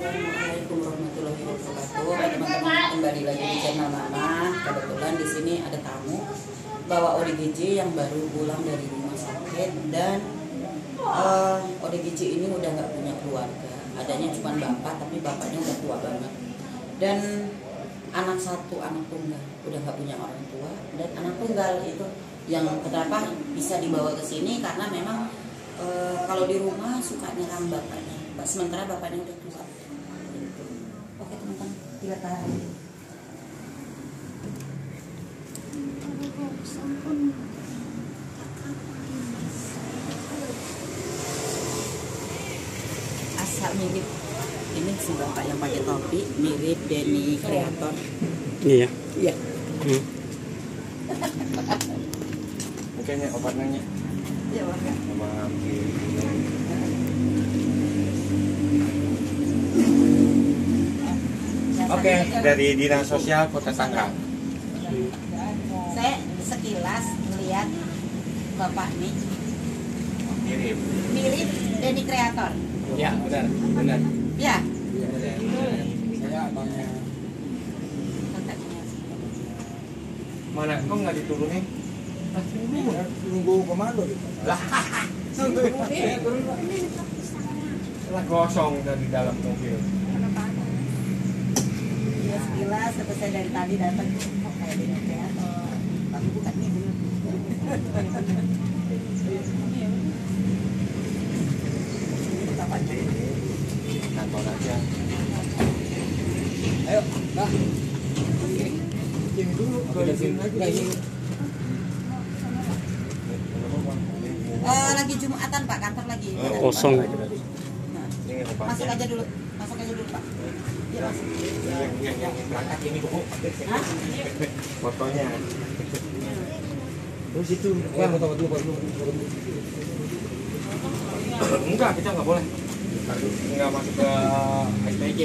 Assalamualaikum warahmatullahi wabarakatuh. Teman-teman, kembali lagi di channel Mama. Kebetulan di sini ada tamu bawa ODGJ yang baru pulang dari rumah sakit, dan ODGJ ini udah nggak punya keluarga. Adanya cuma bapak, tapi bapaknya udah tua banget. Dan anak satu, anak tunggal, udah nggak punya orang tua. Dan anak tunggal itu yang kenapa bisa dibawa ke sini karena memang kalau di rumah suka nyerang bapaknya. Sementara bapaknya udah tua. Oke teman-teman, kita tahan. Asal mirip ini si bapak yang pakai topi, mirip Denny Kreator. Iya. Iya. Kayaknya obatnya. Iya bapak. Oke, dari Dinas Sosial Kota Tangerang. Saya sekilas melihat bapak ini mirip Denny Kreator. Ya, benar, benar. Ya. Saya abangnya. Mana? Kok nggak diturunin? Nunggu komando gitu. Lah, lah kosong dari dalam mobil. Ya sekilas selesai dari tadi datang kayak Denny Kreator. Tapi bukan ini bener. Kantor aja. Ayo, nah. Ini dulu, ke sini lagi. Lagi Jumatan Pak, kantor lagi. Kosong. Nah, masuk aja dulu, Pak. Ya, masuk. Yang berangkat ini Bu. Hah? Fotonya. Terus itu, ya, foto dulu. Enggak, kita nggak boleh. Nggak masuk ke SPJ.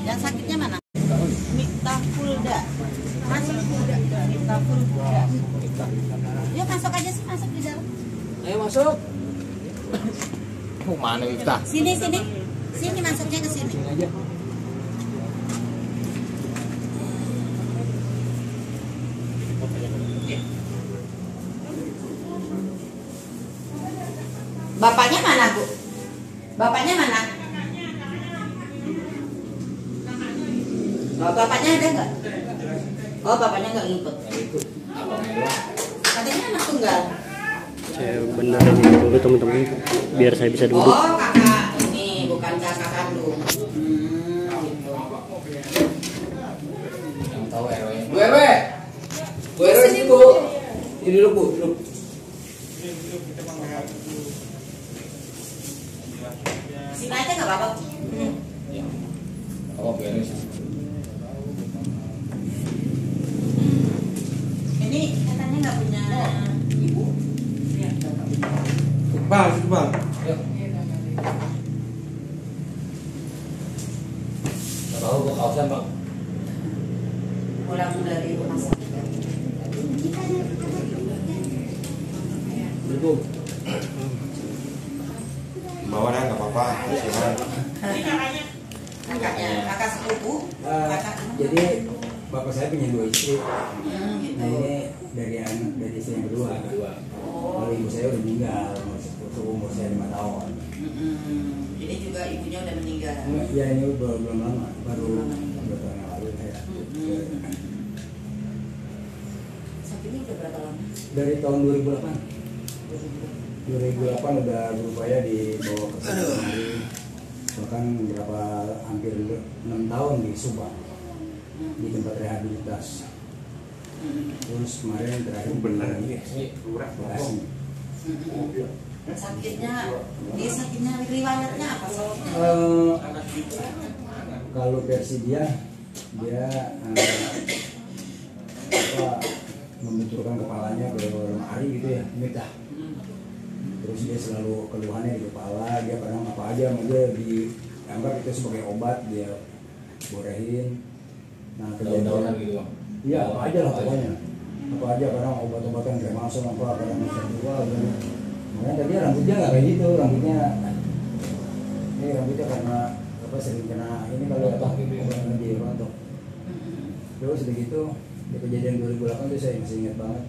Yang sakitnya mana? Miftahulda. Masuk Miftahulda. Ya masuk aja sih, masuk di dalam. Ayo masuk. Mana kita? Sini. Sini masuknya ke sini. Sini aja. Bapaknya mana, Bu? Bapaknya mana? Oh, bapaknya ada nggak? Oh, bapaknya nggak ngikut. Katanya anak tunggal. Saya benerin ini dulu teman-teman biar saya bisa duduk. Oh, kakak ini bukan kakak kandung. Gitu. Yang tahu RW. Bu RW. Bu RW sini, Bu. Ini dulu, Bu. Dulu. Sini aja nggak apa-apa. Oh, beres. Ini katanya nggak punya ibu. Iya, nggak punya. Bang, situ, Bang. Ayo. Tahu kok kausan, Bang. Pulang dari rumah sakit. Duduk. Bawa dah nggak apa-apa. Silakan. Kakak sepupu. Kakak Jadi bapak saya punya 2 istri. gitu. Nah ini dari istri yang kedua. Kalau ibu saya udah meninggal, umur saya 5 tahun. Ini juga ibunya udah meninggal. Ya ini belum lama, baru 2 tahun yang lalu saya. Sakitnya udah berapa lama? Dari tahun 2008. 2008 udah berupaya dibawa ke sini, bahkan hampir 6 tahun di Subang di tempat rehabilitas. Terus kemarin terakhir Bener di ini Bekasi. Sakitnya riwayatnya apa sakitnya? Kalau versi dia membenturkan kepalanya ke lemari gitu ya, mitah. Terus dia selalu keluhannya di kepala, dia kadang apa aja dia dianggap itu sebagai obat, dia borehin. Nah, daun-daunan gitu. Iya, apa aja lah pokoknya. Apa aja, kadang obat-obatan kayak masuk apa, kadang bisa jual. Makanya tadi rambutnya nggak kayak gitu, rambutnya rambutnya karena apa sering kena ini kalau apa karena dia rontok. Terus udah gitu di kejadian 2008 tuh saya masih ingat banget,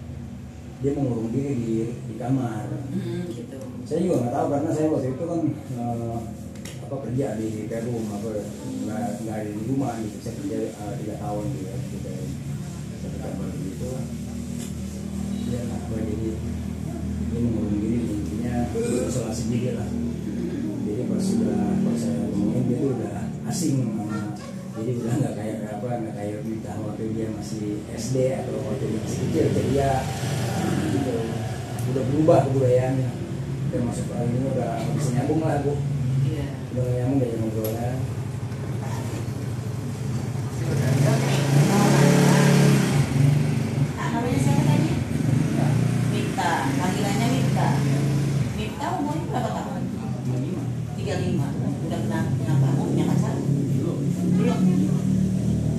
dia mengurung diri di kamar. Gitu. Saya juga nggak tahu karena saya waktu itu kan apa kerja di Perum apa nggak ada di rumah gitu. Saya kerja 3 tahun gitu ya di kantor gitu. Ya apa jadi dia mengurung diri intinya isolasi diri lah. Jadi pas saya ngomongin dia tuh udah asing sama, jadi udah nggak kayak Mita waktu dia masih SD atau waktu dia masih kecil, jadi dia gitu udah berubah kebudayaannya. Termasuk kali ini udah nggak bisa nyambung lah bu. Iya. Udah nggak nyambung dari ngobrolnya. Namanya siapa tadi? Mita, panggilannya Mita. Mita umurnya berapa tahun? 35. Udah kenapa? Punya pacar? Belum.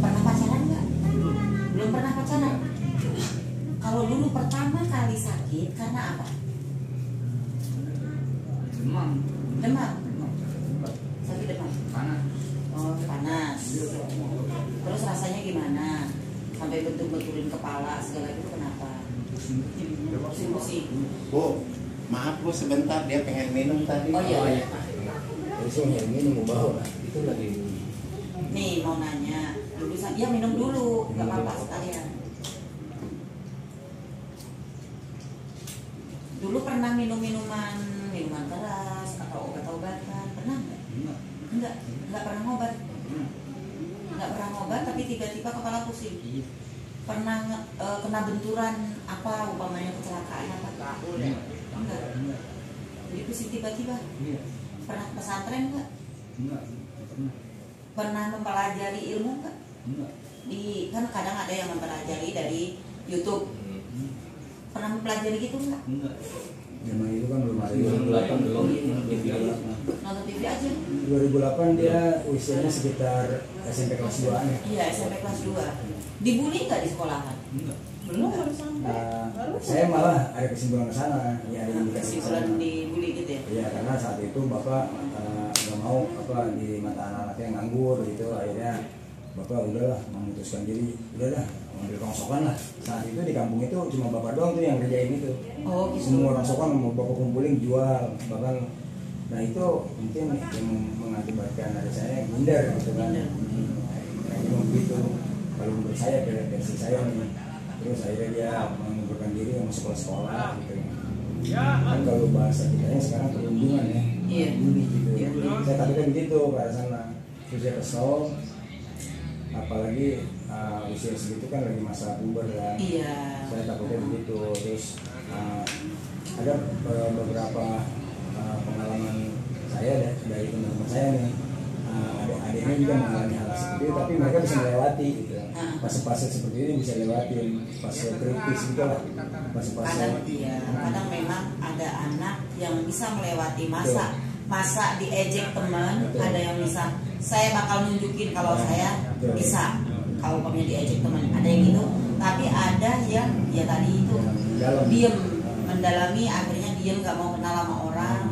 Pernah pacaran nggak? Belum pernah pacaran. Kalau dulu pertama kali sakit karena apa? Demam. Sakit demam. Oh, panas. Terus rasanya gimana? Sampai bentuk-bentukin kepala segala itu kenapa? Pusing-pusing. Bu, maaf bu sebentar dia pengen minum tadi. Oh iya. Terus yang ini mau bawa itu lagi. Nih mau nanya, dulu ya minum dulu, nggak apa-apa sekalian. Dulu pernah minum minuman keras atau obat-obatan, pernah nggak? Nggak pernah ngobat. Nggak pernah ngobat, tapi tiba-tiba kepala pusing. Pernah kena benturan apa, umpamanya kecelakaan apa? Enggak. Jadi pusing tiba-tiba. Pernah ke pesantren nggak? Pernah mempelajari ilmu nggak? Kan kadang ada yang mempelajari dari YouTube. Pernah mempelajari gitu nggak? Zaman itu kan belum ada 2008 belum. Nonton TV aja. 2008 dia usianya sekitar SMP kelas 2 nya. Iya, SMP kelas 2. Dibully nggak di sekolahan? Belum. Saya malah ada kesimpulan ke sana, ya ada indikasi Kesimpulan dibully gitu ya? Iya, karena saat itu bapak nggak mau apa di mata anak-anaknya nganggur gitu, akhirnya bapak udahlah memutuskan diri, udahlah ngambil rongsokan lah. Saat itu di kampung itu cuma bapak doang tuh yang kerjain itu. Oh, gitu. Semua rongsokan mau bapak kumpulin jual, bahkan nah itu mungkin yang mengakibatkan ada saya minder gitu kan. Kayaknya begitu. Kalau menurut saya versi saya nih. Terus akhirnya dia mengundurkan diri masuk ke sekolah gitu. Kan kalau bahasa kita sekarang perundungan ya. Iya. Bully gitu. Saya takutnya begitu ke arah sana. Terus saya kesel. Apalagi usia segitu kan lagi masa puber kan. Iya. Saya takutnya begitu. Terus ada beberapa pengalaman saya dari teman-teman saya nih. Adik-adiknya juga mengalami hal seperti itu, tapi mereka bisa melewati gitu. Fase-fase seperti ini bisa lewatin, fase kritis gitu lah. Fase-fase. Kadang memang ada anak yang bisa melewati masa diejek teman. Ada yang bisa, saya bakal nunjukin kalau saya bisa. Kalau umpamanya diejek teman, ada yang gitu. Tapi ada yang ya tadi itu diem, mendalami, akhirnya diem, nggak mau kenal sama orang.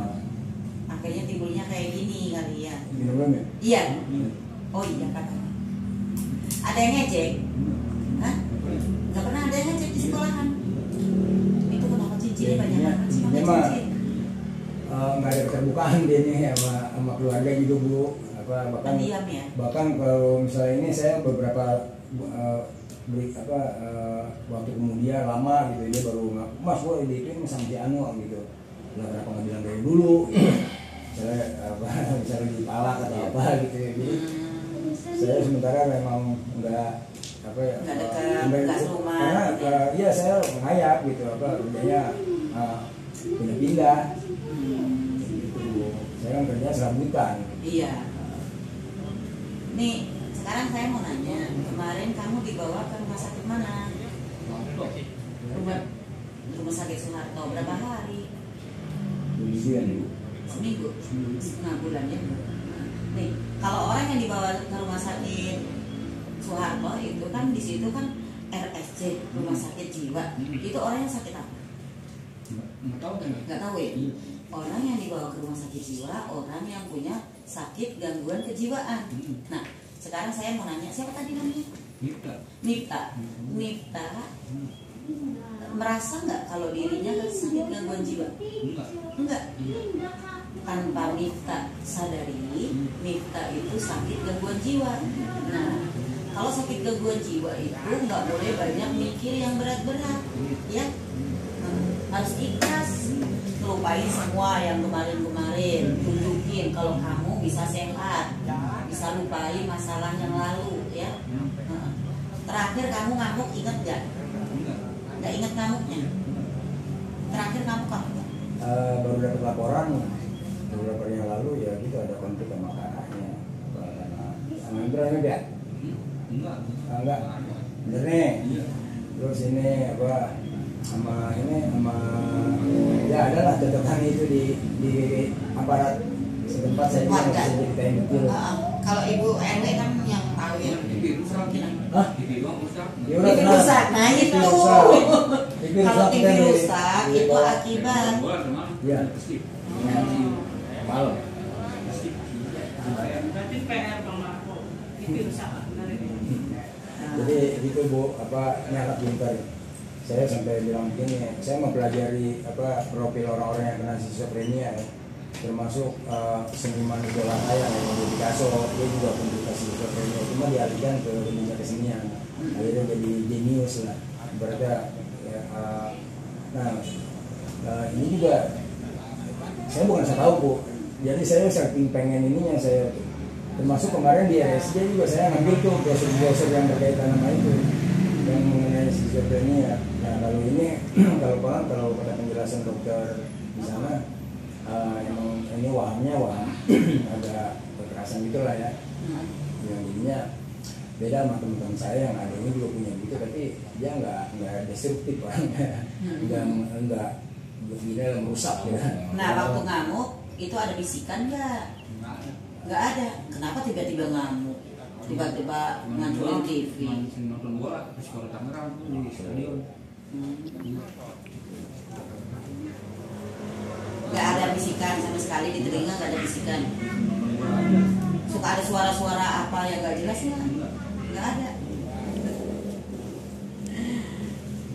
Akhirnya timbulnya kayak gini kali ya. Iya. Oh iya katanya. Ada yang ngejek? Hah? Gak pernah ada yang ngejek di sekolahan. Itu kenapa cincinnya banyak banget sih pakai cincin? Nggak ada keterbukaan dia nih sama keluarga gitu bu. Bahkan diam ya. Bahkan kalau misalnya ini saya beberapa waktu kemudian lama gitu dia baru ngaku, mas gue diituin sama si Anu gitu. Lah kenapa nggak bilang dari dulu? Misalnya dipalak atau apa gitu ya. Jadi saya sementara memang nggak dekat rumah karena iya saya mengayap gitu kerjanya pindah-pindah gitu. Saya kan kerja serabutan. Iya. Nih sekarang saya mau nanya, kemarin kamu dibawa ke rumah sakit mana? Rumah sakit Soeharto. Berapa hari? Seminggu. Setengah bulan ya. Nih, kalau orang yang dibawa ke rumah sakit Soeharto itu kan di situ kan RSJ, rumah sakit jiwa. Itu orang yang sakit apa? Nggak tahu ya. Orang yang dibawa ke rumah sakit jiwa, orang yang punya sakit gangguan kejiwaan. Nah, sekarang saya mau nanya, siapa tadi namanya? Nipta. Nipta merasa nggak kalau dirinya sakit gangguan jiwa? Enggak. Tanpa Nipta sadari, Nipta itu sakit gangguan jiwa. Nah, kalau sakit gangguan jiwa itu nggak boleh banyak mikir yang berat-berat, ya. Harus ikhlas, lupain semua yang kemarin-kemarin, tunjukin kalau kamu bisa sehat, bisa lupain masalah yang lalu, ya. Terakhir kamu ngamuk, ingat nggak? Nggak ingat ngamuknya? Terakhir kamu ngamuk? Baru dapat laporan beberapa hari yang lalu, ya gitu, ada konflik sama kakaknya karena sama Indra enggak? Enggak. Bener nih. Terus ini apa sama ya adalah catatannya itu di aparat setempat saya juga bisa ceritain betul. Kalau Ibu RW kan yang tahu ya. Hah? TV rusak. Nah itu. Kalau TV rusak itu akibat. Iya. Malam. Jadi itu Bu, ini anak pintar. Saya sampai bilang begini, saya mempelajari profil orang-orang yang kena schizophrenia, ya. Termasuk seniman idola saya yang di Picasso, dia juga penderita schizophrenia, cuma dialihkan ke dunia kesenian, akhirnya jadi jenius lah. Berarti ini juga saya bukan saya tahu Bu, jadi saya saking pengen ininya, saya termasuk kemarin di RSJ juga saya ngambil tuh brosur-brosur yang berkaitan sama itu yang mengenai schizophrenia. Nah kalau ini kalau pada penjelasan dokter di sana emang ini wahamnya ada kekerasan gitulah ya, yang jadinya beda sama teman-teman saya yang ada ini juga punya gitu, tapi dia nggak destruktif orangnya, nggak begini merusak ya. Nah waktu ngamuk itu ada bisikan nggak ada. Kenapa tiba-tiba ngamuk, tiba-tiba ngancurin TV? Nonton bola di Skor Tangerang di stadion. Nggak ada bisikan sama sekali di telinga, nggak ada bisikan. Suka ada suara-suara apa yang nggak jelas nggak ada.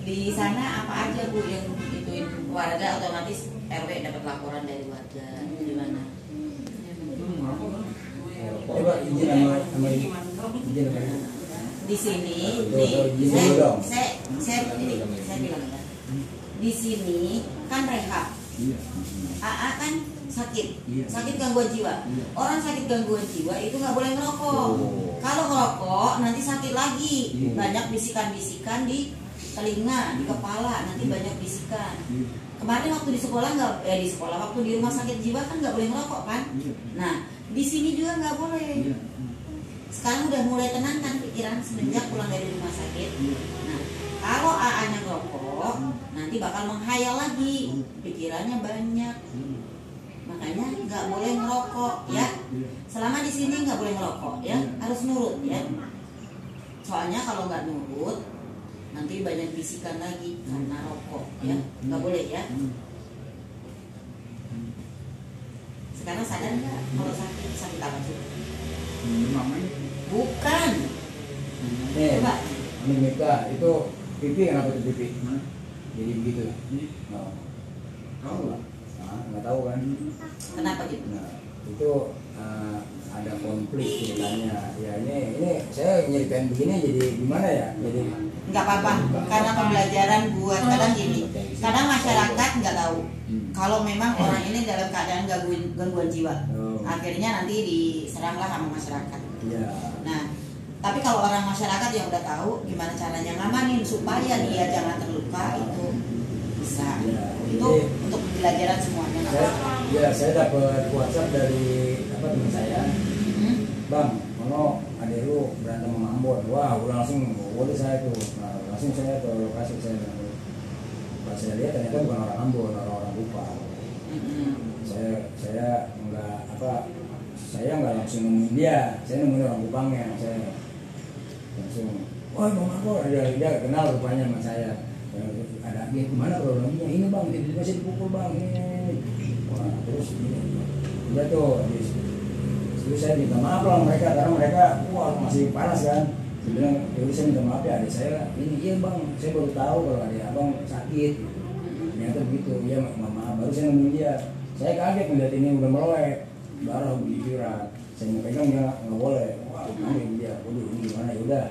Di sana apa aja Bu yang ituin warga, otomatis RW dapat laporan dari warga gimana? Coba izin sama izin di sini saya bilang ya, di sini kan rehab, AA kan sakit gangguan jiwa. Orang sakit gangguan jiwa itu nggak boleh ngerokok. Kalau ngerokok nanti sakit lagi, banyak bisikan-bisikan di telinga, di kepala, nanti banyak bisikan. Kemarin waktu di sekolah waktu di rumah sakit jiwa kan nggak boleh ngerokok kan? Nah di sini juga nggak boleh. Sekarang udah mulai tenang kan pikiran semenjak pulang dari rumah sakit. Nah kalau AA-nya ngerokok, nanti bakal menghayal lagi, pikirannya banyak. Makanya nggak boleh ngerokok ya. Selama di sini nggak boleh ngerokok ya, harus nurut ya. Soalnya kalau nggak nurut, nanti banyak bisikan lagi karena rokok ya, nggak boleh ya. Sekarang sadar nggak kalau sakit apa sih? Bukan. Coba. Ini Mika, itu pipi kenapa tuh pipi? Jadi begitu. Tahu lah. Nggak tahu kan? Kenapa gitu? Nah, itu ada konflik ceritanya. Ya ini saya nyeritain begini jadi gimana ya? Jadi nggak apa-apa, karena pembelajaran buat kadang gini. Kadang masyarakat nggak tahu kalau memang orang ini dalam keadaan gangguan jiwa. Akhirnya nanti diseranglah sama masyarakat. Iya. Nah, tapi kalau orang masyarakat yang udah tahu gimana caranya ngamanin supaya dia jangan terluka, itu bisa. Ya, Itu untuk pembelajaran semuanya. Saya dapat WhatsApp dari teman saya. Bang, kalau adek lu berantem sama Ambon, wah udah langsung saya tuh. Nah, langsung saya ke lokasi saya. Pas saya lihat ternyata bukan orang Ambon, orang Kupang. Saya nggak langsung nemuin dia, saya nemuin orang Kupangnya. Saya langsung, wah bang Ambon, dia kenal rupanya sama saya. Ada dia gimana problemnya? Ini bang, masih dipukul bang. Ini. Wah, terus ini. Udah tuh, Terus saya minta maaf lah mereka karena mereka masih panas kan. Saya bilang ya saya minta maaf ya adik saya ini iya bang, saya baru tahu kalau adik abang sakit. Ternyata begitu, ya maaf baru saya nemuin dia. Saya kaget melihat ini udah meleleh, darah berjirat. Saya mau pegang dia nggak boleh. Wah, panggil dia, waduh ini gimana ya udah.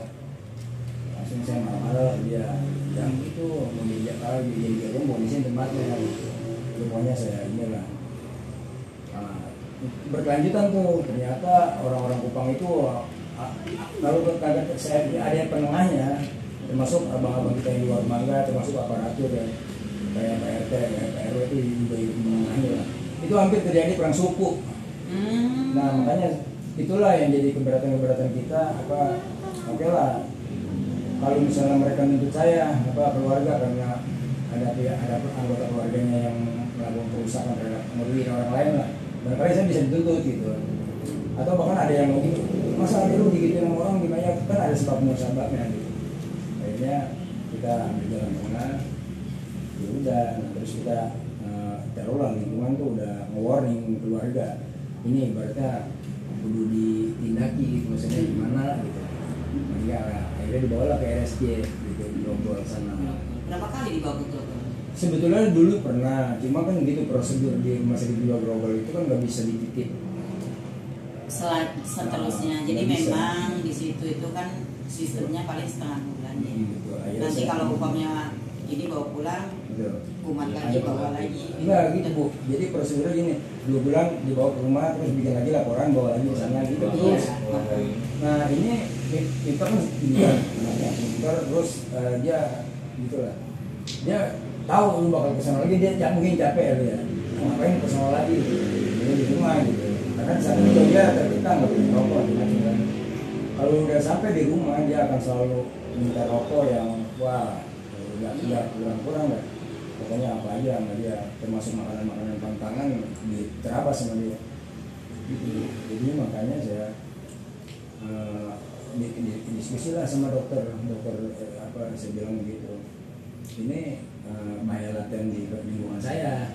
Langsung saya marah-marah dia, yang itu mau diajak lagi jadi jarum mau di sini tempatnya. Pokoknya saya inilah. Berkelanjutan tuh ternyata orang-orang Kupang itu kalau kagak saya ada yang penengahnya termasuk abang-abang kita yang di luar mangga termasuk aparatur ya kayak Pak RT, Pak RW itu juga ikut menengahnya lah. Itu hampir terjadi perang suku. Nah makanya itulah yang jadi keberatan kita oke lah kalau misalnya mereka nuntut saya keluarga karena ada anggota keluarganya yang melakukan perusakan terhadap ngerugiin orang lain lah. Barangkali saya bisa dituntut gitu. Atau bahkan ada yang mungkin masa ada lu digituin sama orang gimana kan ada sebabnya gitu. Akhirnya kita ambil jalan tengah. Ya udah, terus kita terulang lingkungan tuh udah nge-warning keluarga. Ini ibaratnya kudu ditindaki gitu maksudnya gimana gitu. Ya akhirnya dibawa ke RSJ gitu di Grogol sana. Berapa kali dibawa ke Grogol? Sebetulnya dulu pernah, cuma kan gitu prosedur di rumah sakit jiwa Grogol itu kan nggak bisa dititip. Seterusnya, jadi memang di situ itu kan sistemnya paling setengah bulan ya. Gitu. Nanti kalau umpamanya ini bawa pulang, kumat lagi bawa lagi. Enggak gitu Bu. Jadi prosedurnya gini, 2 bulan dibawa ke rumah terus bikin lagi laporan bawa lagi ke sana gitu terus. Nah ini kita kan terus dia gitulah. Dia tahu lu bakal kesana lagi dia mungkin capek ya ngapain kesana lagi dia di rumah gitu karena saat itu dia terkita nggak punya rokok kan. Kalau udah sampai di rumah dia akan selalu minta rokok yang wah udah kurang lah pokoknya apa aja sama dia termasuk makanan pantangan diterabas sama dia gitu. Jadi makanya saya diskusi lah sama dokter saya bilang gitu ini bahaya laten di lingkungan saya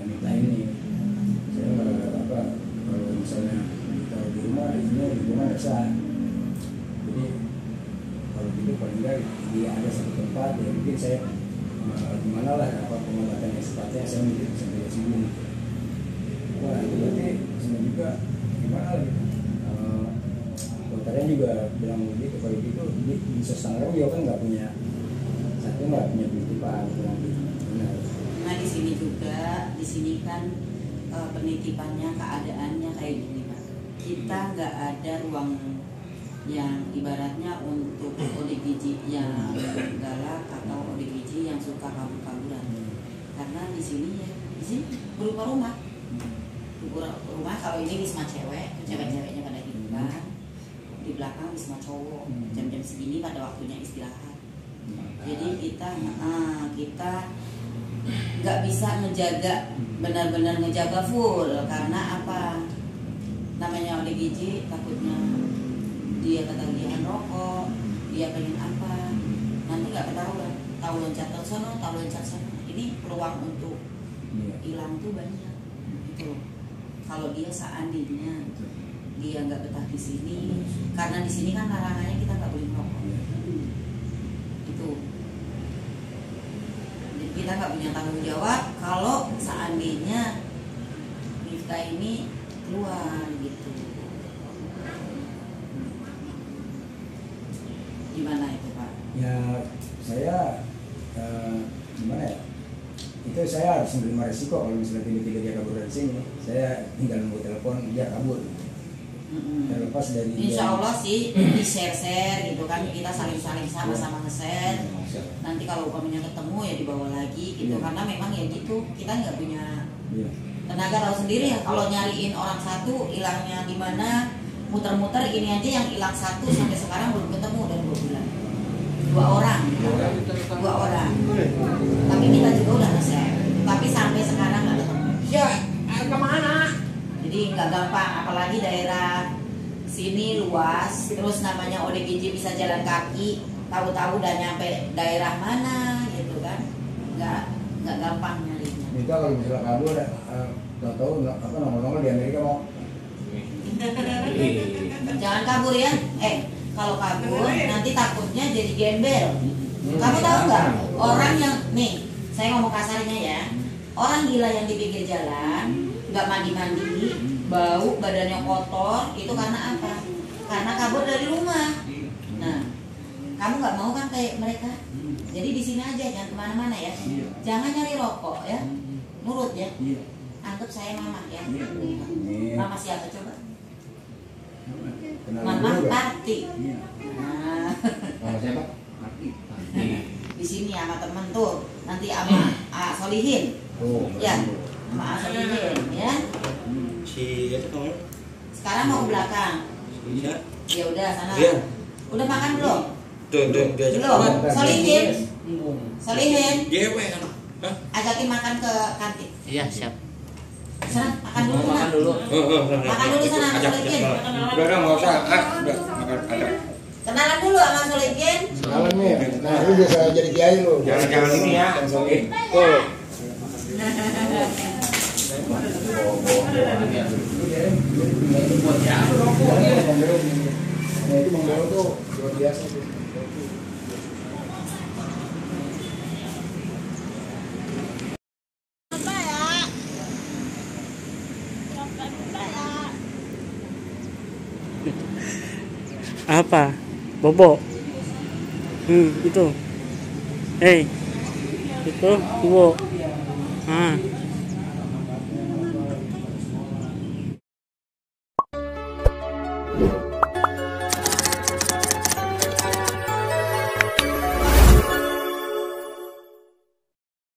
minta ini saya nggak kalau misalnya kalau di rumah ini lingkungan resah jadi kalau gitu paling nggak ada satu tempat ya mungkin saya gimana lah pengobatan yang sepatnya saya mungkin sampai sini wah itu berarti sama juga gimana gitu dokternya juga bilang begitu kalau gitu di Sostanggerang juga kan nggak punya penitipan Nah di sini juga, di sini kan penitipannya keadaannya kayak gini Pak. Kita nggak ada ruang yang ibaratnya untuk ODGJ yang galak atau ODGJ yang suka kabur-kaburan. Karena di sini berupa rumah. Rumah kalau ini wisma cewek, cewek-ceweknya pada hidupan. Di belakang wisma cowok. Jam-jam segini pada waktunya istirahat. Jadi kita nggak bisa ngejaga benar-benar ngejaga full karena apa namanya ODGJ takutnya dia ketagihan rokok dia pengen apa nanti nggak ketahuan tahu loncat sono ini peluang untuk hilang tuh banyak itu kalau dia seandainya dia nggak betah di sini karena di sini kan larangannya kita nggak boleh merokok itu kita nggak punya tanggung jawab kalau seandainya kita ini keluar gitu. Gimana itu Pak? Ya saya gimana ya? Itu saya harus menerima resiko kalau misalnya tiba-tiba dia kabur dari sini. Saya tinggal nunggu telepon dia kabur. Terlepas dari Insya Allah sih di share gitu kan kita saling sama-sama nge-share. Nanti kalau umpamanya ketemu ya dibawa lagi gitu karena memang ya gitu kita nggak punya tenaga tahu sendiri ya kalau nyariin orang satu hilangnya di mana muter-muter ini aja yang hilang satu sampai sekarang belum ketemu udah 2 bulan 2 orang tapi kita juga udah nge-share tapi sampai sekarang nggak ketemu ya kemana jadi nggak gampang apalagi daerah sini luas terus namanya ODGJ bisa jalan kaki tahu-tahu udah nyampe daerah mana gitu kan nggak gampang nyarinya kita kalau misalnya kabur tahu-tahu nongol di Amerika mau kabur ya. Kalau kabur nanti takutnya jadi gembel. Kamu tahu nggak? Orang yang nih, saya ngomong kasarnya ya. Orang gila yang di pinggir jalan, nggak mandi-mandi, bau, badannya kotor, itu karena apa? Karena kabur dari rumah. Nah, kamu nggak mau kan kayak mereka? Jadi di sini aja, jangan kemana-mana ya. Jangan nyari rokok ya. Nurut ya. Anggap saya mama ya. Mama siapa coba? Mama Parti. Nah, Mama siapa? di sini sama temen tuh. Nanti sama Solihin. Ya, sama Solihin ya. Si itu kamu? Sekarang mau ke belakang. Iya. Ya udah sana. Iya. Udah makan belum? Tuh diajak. Belum. Solihin. Gewe kan. Hah? Ajakin makan ke kantin. Iya, siap. Sana makan dulu. Makan dulu. Makan dulu sana sama Ajak, Solihin. Udah enggak usah. Udah makan ajak. Kenalan dulu sama Solihin. Kenalan nih. Nah, lu biasa jadi kiai lu. Jangan ini ya. Tuh. Nah itu Bang Belo tuh luar biasa tuh. Apa? Bobo. Itu. Itu Bobo.